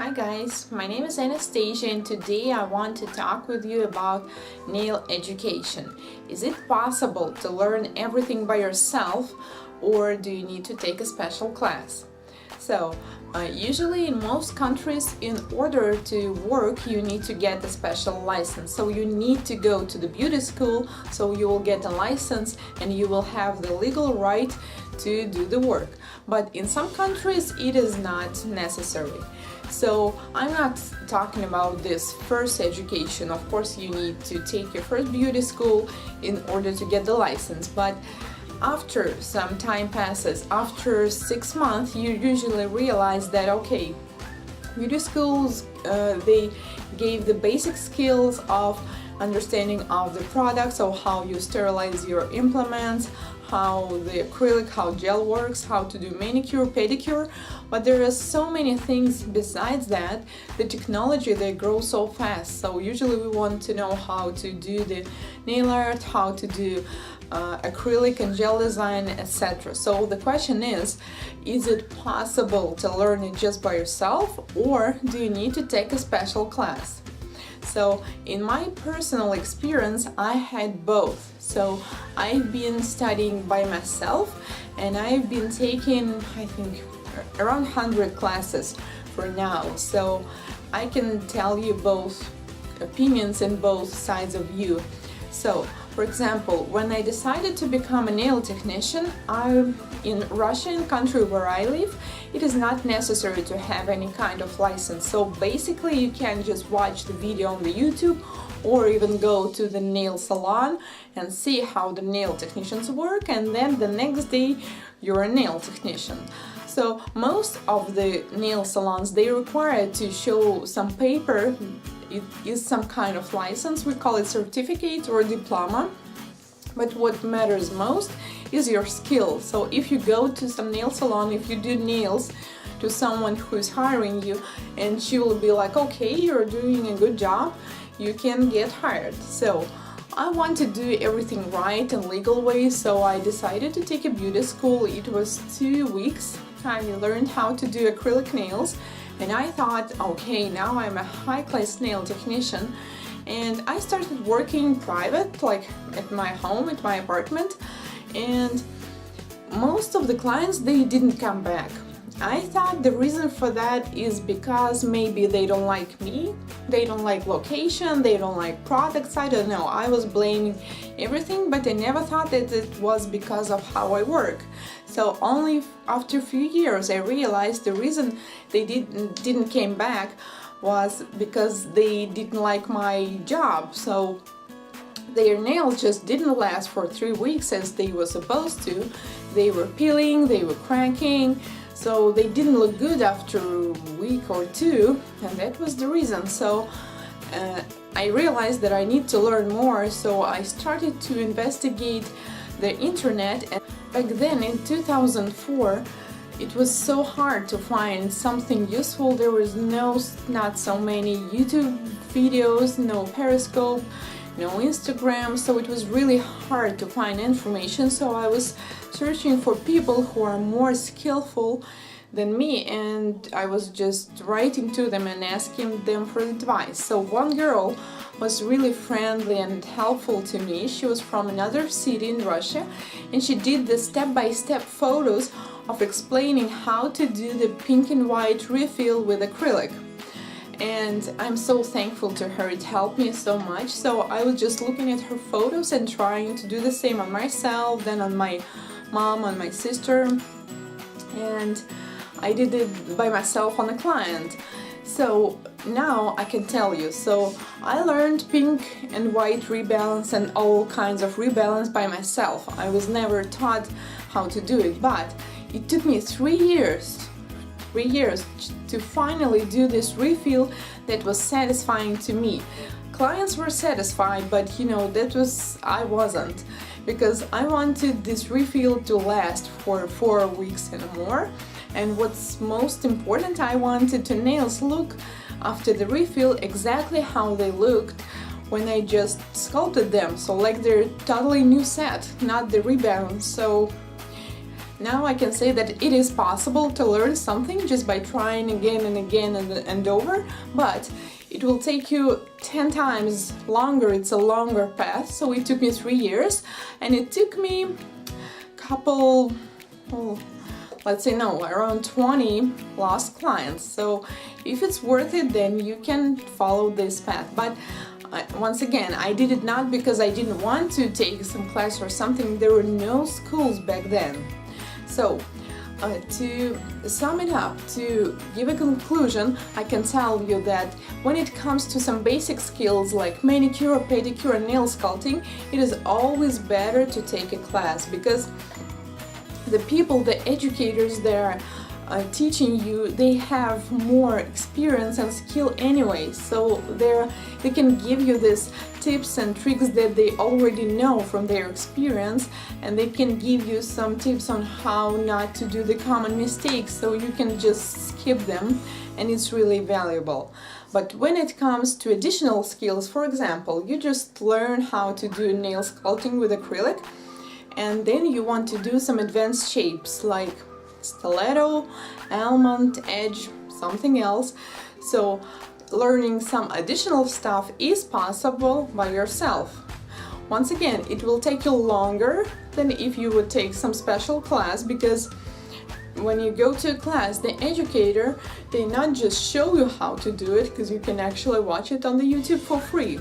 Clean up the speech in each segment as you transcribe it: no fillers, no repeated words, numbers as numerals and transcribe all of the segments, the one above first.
Hi guys, my name is Anastasia and today I want to talk with you about nail education. Is it possible to learn everything by yourself or do you need to take a special class? Usually in most countries, in order to work, you need to get a special license. So you need to go to the beauty school, so you will get a license and you will have the legal right to do the work. But in some countries, it is not necessary. So I'm not talking about this first education. Of course, you need to take your first beauty school in order to get the license. But after some time passes, after 6 months, you usually realize that, okay, beauty schools, they gave the basic skills of understanding of the product, so how you sterilize your implements, how the acrylic, how gel works, how to do manicure, pedicure, but there are so many things besides that. The technology, they grow so fast, so usually we want to know how to do the nail art, how to do acrylic and gel design, etc. So the question is it possible to learn it just by yourself or do you need to take a special class? So in my personal experience, I had both. So I've been studying by myself and I've been taking, I think, around 100 classes for now. So I can tell you both opinions and both sides of view. So, for example, when I decided to become a nail technician, in Russia, in country where I live, it is not necessary to have any kind of license. So basically you can just watch the video on the YouTube or even go to the nail salon and see how the nail technicians work, and then the next day you're a nail technician. So most of the nail salons, they require to show some paper. It is some kind of license, we call it certificate or diploma, but what matters most is your skill. So if you go to some nail salon, if you do nails to someone who's hiring you and she will be like, okay, you're doing a good job, you can get hired. So I want to do everything right and legal way, so I decided to take a beauty school. It was 2 weeks. I learned how to do acrylic nails. And I thought, okay, now I'm a high-class nail technician, and I started working private, like at my home, at my apartment, and most of the clients, they didn't come back. I thought the reason for that is because maybe they don't like me, they don't like location, they don't like products, I don't know. I was blaming everything, but I never thought that it was because of how I work. So only after a few years I realized the reason they didn't came back was because they didn't like my job. So their nails just didn't last for 3 weeks as they were supposed to. They were peeling, they were cracking, so they didn't look good after a week or two, and that was the reason. So I realized that I need to learn more, so I started to investigate the internet. And back then in 2004, it was so hard to find something useful. There was not so many YouTube videos, no Periscope, no Instagram, so it was really hard to find information. So I was searching for people who are more skillful than me, and I was just writing to them and asking them for advice. So one girl was really friendly and helpful to me. She was from another city in Russia, and she did the step-by-step photos of explaining how to do the pink and white refill with acrylic. And I'm so thankful to her, it helped me so much. So I was just looking at her photos and trying to do the same on myself, then on my mom, on my sister, and I did it by myself on a client. So now I can tell you, so I learned pink and white rebalance and all kinds of rebalance by myself. I was never taught how to do it, but it took me 3 years to finally do this refill that was satisfying to me. Clients were satisfied, but I wasn't, because I wanted this refill to last for 4 weeks and more. And what's most important, I wanted the nails look after the refill exactly how they looked when I just sculpted them, so like they're totally new set, not the rebound. So Now I can say that it is possible to learn something just by trying again and again and over, but it will take you 10 times longer. It's a longer path. So it took me 3 years, and it took me a couple, around 20 lost clients. So if it's worth it, then you can follow this path. But once again, I did it not because I didn't want to take some class or something. There were no schools back then. So to sum it up, to give a conclusion, I can tell you that when it comes to some basic skills like manicure, pedicure, nail sculpting, it is always better to take a class, because the people, the educators that are teaching you, they have more experience and skill anyway, so they can give you these tips and tricks that they already know from their experience, and they can give you some tips on how not to do the common mistakes, so you can just skip them, and it's really valuable. But when it comes to additional skills, for example, you just learn how to do nail sculpting with acrylic, and then you want to do some advanced shapes like stiletto, almond, edge, something else. So learning some additional stuff is possible by yourself. Once again, it will take you longer than if you would take some special class, because when you go to a class, the educator, they not just show you how to do it, because you can actually watch it on the YouTube for free.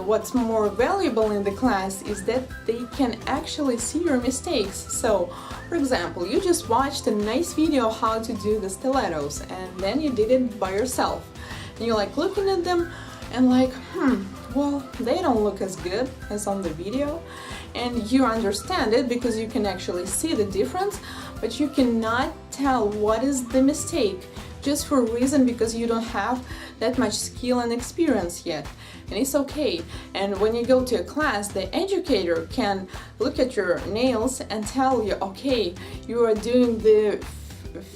What's more valuable in the class is that they can actually see your mistakes. So, for example, you just watched a nice video how to do the stilettos, and then you did it by yourself. And you're like looking at them and like, well, they don't look as good as on the video. And you understand it because you can actually see the difference, but you cannot tell what is the mistake, just for a reason because you don't have that much skill and experience yet. And it's okay. And when you go to a class, the educator can look at your nails and tell you, okay, you are doing the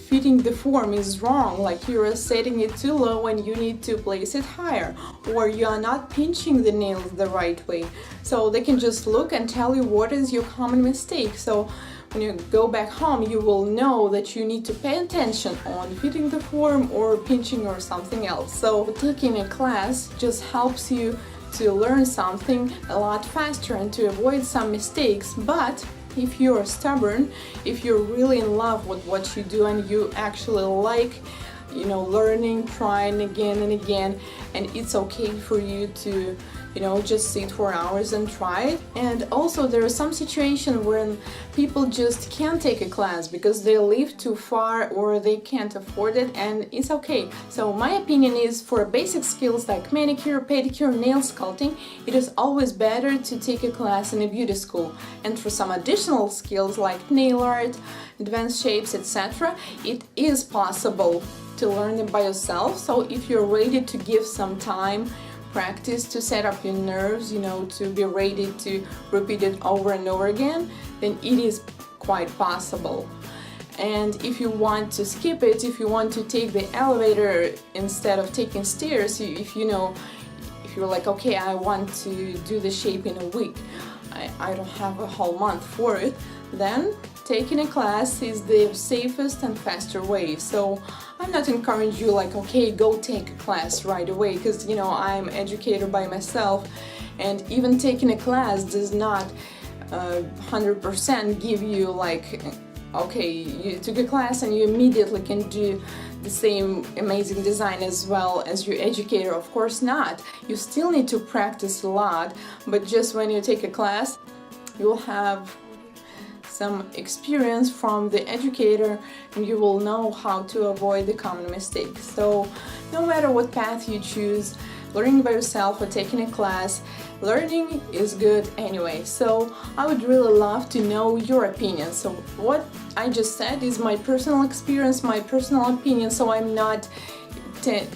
fitting the form is wrong, like you are setting it too low and you need to place it higher, or you are not pinching the nails the right way. So they can just look and tell you what is your common mistake. So when you go back home, you will know that you need to pay attention on fitting the form or pinching or something else. So taking a class just helps you to learn something a lot faster and to avoid some mistakes. But if you're stubborn, if you're really in love with what you do and you actually like, learning, trying again and again, and it's okay for you to, just sit for hours and try it. And also there is some situation when people just can't take a class because they live too far or they can't afford it, and it's okay. So my opinion is, for basic skills like manicure, pedicure, nail sculpting, it is always better to take a class in a beauty school. And for some additional skills like nail art, advanced shapes, etc., it is possible to learn it by yourself. So if you're ready to give some time, practice to set up your nerves, to be ready to repeat it over and over again, then it is quite possible. And if you want to skip it, if you want to take the elevator instead of taking stairs, if you're like, okay, I want to do the shape in a week, I don't have a whole month for it, then taking a class is the safest and faster way. So I'm not encouraging you like, okay, go take a class right away, because I'm an educator by myself, and even taking a class does not 100% give you like, okay, you took a class and you immediately can do the same amazing design as well as your educator. Of course not. You still need to practice a lot, but just when you take a class, you'll have some experience from the educator and you will know how to avoid the common mistakes. So no matter what path you choose, learning by yourself or taking a class, learning is good anyway. So I would really love to know your opinion. So what I just said is my personal experience, my personal opinion, so I'm not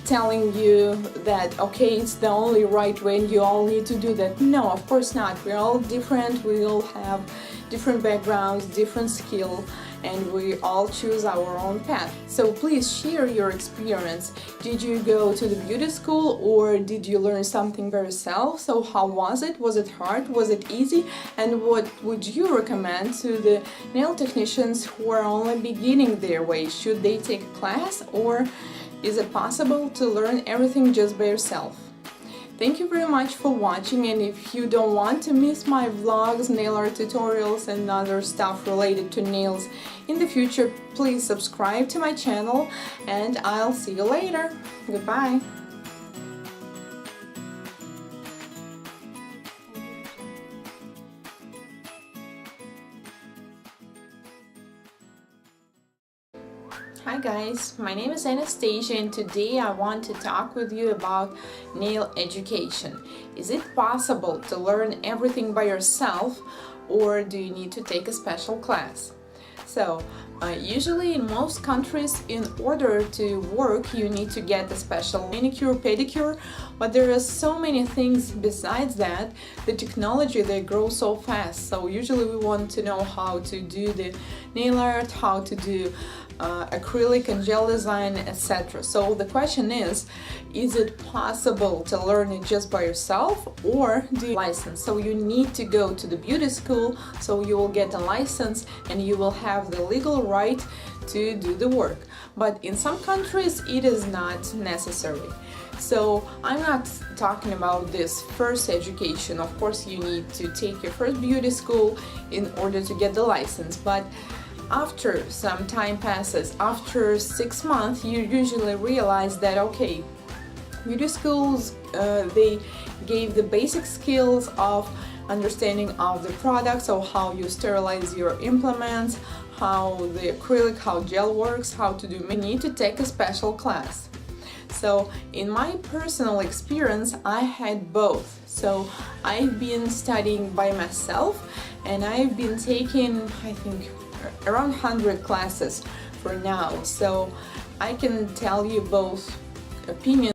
telling you that, okay, it's the only right way and you all need to do that. No, of course not. We're all different, we all have different backgrounds, different skill, and we all choose our own path. So please share your experience. Did you go to the beauty school or did you learn something by yourself? So how was it? Was it hard? Was it easy? And what would you recommend to the nail technicians who are only beginning their way? Should they take a class, or is it possible to learn everything just by yourself? Thank you very much for watching, and if you don't want to miss my vlogs, nail art tutorials and other stuff related to nails in the future, please subscribe to my channel and I'll see you later. Goodbye! Hi guys, my name is Anastasia and today I want to talk with you about nail education. Is it possible to learn everything by yourself, or do you need to take a special class? So, usually in most countries, in order to work, you need to get a special manicure, pedicure, but there are so many things besides that. The technology, they grow so fast, so usually we want to know how to do the nail art, how to do acrylic and gel design, etc. So the question is it possible to learn it just by yourself, or do you license? So you need to go to the beauty school, so you will get a license and you will have the legal right to do the work. But in some countries it is not necessary. So I'm not talking about this first education. Of course you need to take your first beauty school in order to get the license, but after some time passes, after 6 months, you usually realize that, okay, beauty schools, they gave the basic skills of understanding of the product, so how you sterilize your implements, how the acrylic, how gel works, how to do. You need to take a special class. So in my personal experience, I had both. So I've been studying by myself and I've been taking, I think, around 100 classes for now. So I can tell you both opinions.